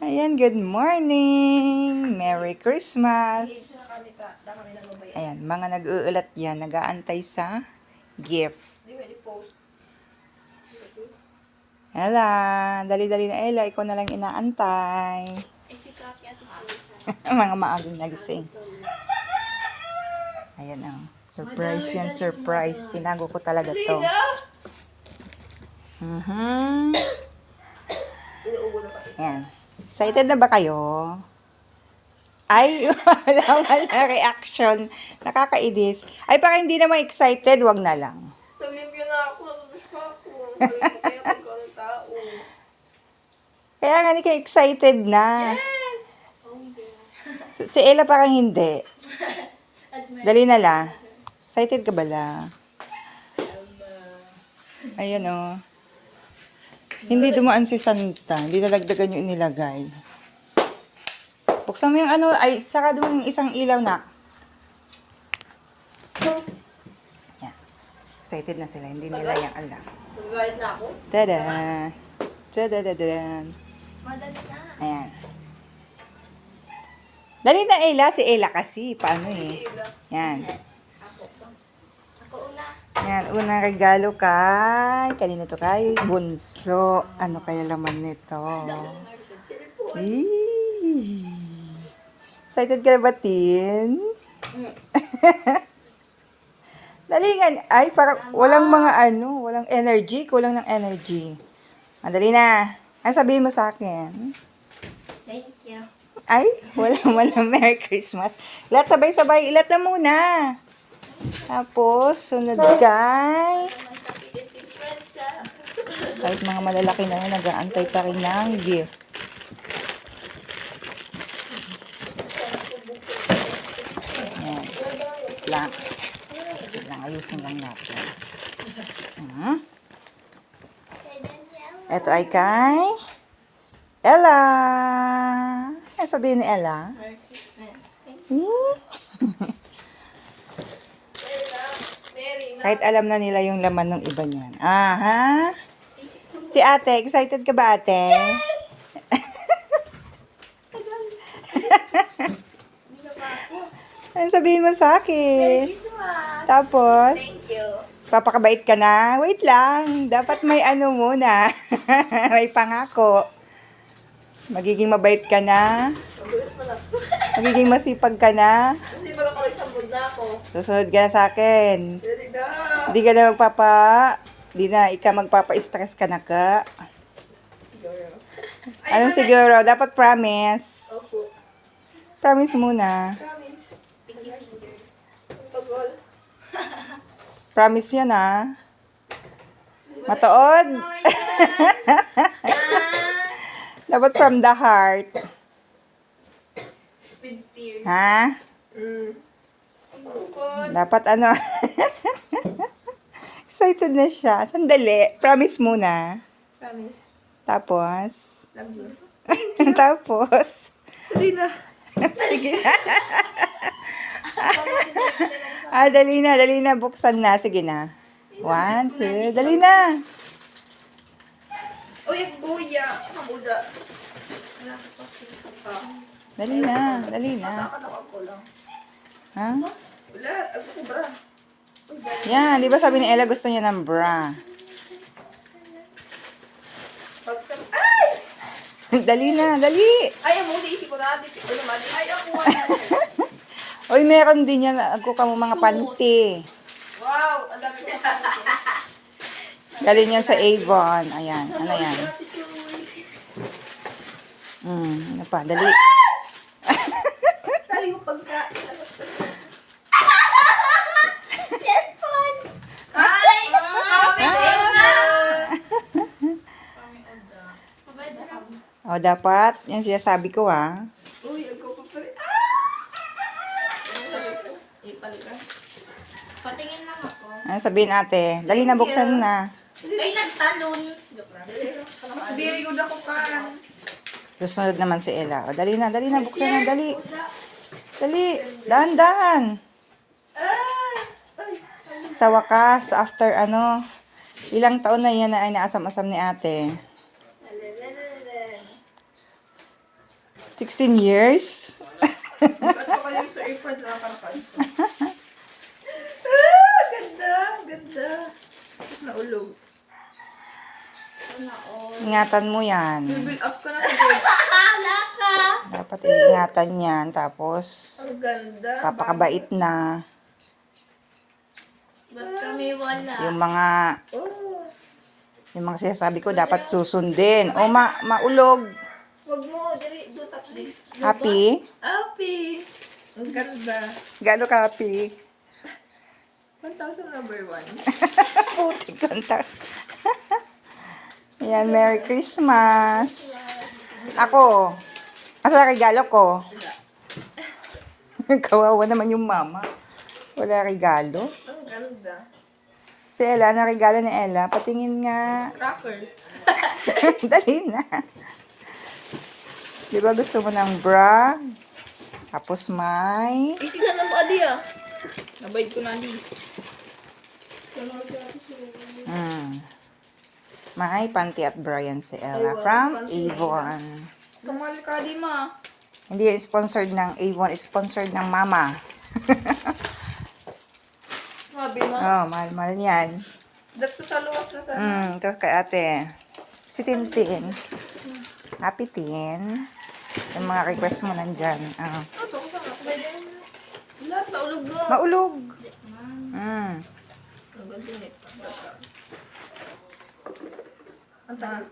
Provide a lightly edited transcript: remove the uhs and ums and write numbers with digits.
Ayan, good morning! Merry Christmas! Ayan, mga nag-uulat yan, nag-aantay sa gift. Ella, dali-dali na Ella, ikaw na lang inaantay. Mga maagang nagising. Ayan ang surprise yan, surprise. Tinago ko talaga to. Ayan. Excited na ba kayo? Ay, wala reaction. Nakakainis. Ay, parang hindi naman excited, wag na lang. Naglimpyo na ako. Nabubus pa ako. Kaya pagkalang tao. Kaya nga, hindi ka excited na. Yes! Si Ella parang hindi. Dali na la. Excited ka ba la? Ayan o. Hindi dumaan si Santa. Hindi nalagdagan yung inilagay. Buksan mo yung ano. Ay, saka doon yung isang ilaw na. Yan. Excited na sila. Hindi nila yung alam. Nagagalit na ako. Tada! Tada-da-dan. Madali na. Ayan. Dali na Ella. Si Ella kasi. Paano eh. Yan. Ako una. Yan. Unang regalo kay. Kanino to kay? Bunso. Ano kaya laman nito? Eee. Excited ka na ba, Tin? Dali nga. Ay, parang walang mga ano. Walang energy. Kulang ng energy. Dali na. Ano sabihin mo sa akin? Thank you. Ay, wala Merry Christmas. Ilat sabay-sabay. Ilat na muna. Tapos, sunod kay... Kahit mga malalaki na yun, nag-aantay pa rin ng gift. Ayan. Lang. Ayusin lang natin. Ito ay kay... Ella! Ano sabihin ni Ella? Merry Christmas. Thank you. Kahit alam na nila yung laman ng iba niyan. Aha. Si ate, excited ka ba ate? Ano sabihin mo sa akin? Merry Christmas. Tapos, Thank you. papakabait ka na? Wait lang. Dapat may ano muna. May pangako. Magiging mabait ka na? Mabulis mo na. Magiging masipag ka na? Hindi pala pala isang mood na ako. Susunod ka na sa akin. Dali na. Hindi ka na Hindi na, magpapa-stress ka na ka. Siguro. Anong siguro? Dapat promise. Opo. Promise muna. Promise. Pinky finger. Ang pagol. Promise yun ah. Matood. Dapat from the heart. With tears. Ha? Ang pagod. Dapat ano. Excited na siya. Sandali. Promise muna. Promise. Tapos. Love you. Tapos. Dali na. Sige na. Dali na. Buksan na. Sige na. 1, 2. Dali na. Uy, ang buya. Ang buda. Wala ka pa. Dali na. Nakakatawa ko lang. Ha? Wala. Ako ko bra. Yan. Di ba sabi ni Ella gusto niya ng bra? Ay! Dali na. Dali. Ay, ang muli. Isip ko na. Ay, ako wala. Uy, meron din yan. Ako ka mo mga panty. Wow! Ang dami ko. Galing yan sa Avon. Ayan. Ano yan? Ano pa? Dali. Sali mo pagkain. Ay! O, dapat. Yan sinasabi ko ha. Uy, ako pa pala. Patingin lang ako. Ano sabihin ate? Dali na, buksan na. Ay, nagtalon. Mas very good ako pa. Susunod naman si Ella. O, dali na, buksan na, dali. Dali, dahan-dahan. Sa wakas, after ilang taon na yan na ay naasam-asam ni ate. 16 years? Ba't ko kayo sa airpods na karapad ko? Ganda, ganda. Naulog. Ingatan mo yan. Build up ko na sa gold. Dapat iingatan yan. Tapos, Ang ganda. papakabait na. Ba't kami wala? Yung mga, Oh. yung mga sinasabi ko, dapat susundin. O, maulog. Wag mo, dali, do touch this. Happy? Happy. Ang ganda. Gaano ka happy? 1,000 number 1. Puti kontak. Ayan, Merry Christmas. Ako, asa regalo ko? Kawawa naman yung mama. Wala regalo. Ang ganda. Si Ella, na regalo ni Ella. Patingin nga. Rocker. Dali na. Di ba gusto mo ng bra? Tapos may... Isi ka na mo, Adi ah. Nabayad ko na, Adi. May panty at bra yan si Ella. Ay, wow, From panty. Avon. Kamali ka, Adi, ma. Hindi yan sponsored ng Avon. Sponsored ng mama. Mabi, ma. Oh, mahal-mahal yan. Datso sa luwas na sana. Ito kay ate. Si Tintin. Happy Tin. Yung mga request mo nandyan. Ito, kung saan ako. Lahat, naulog mo. Maulog. Ang ganda nito. Ang tagal.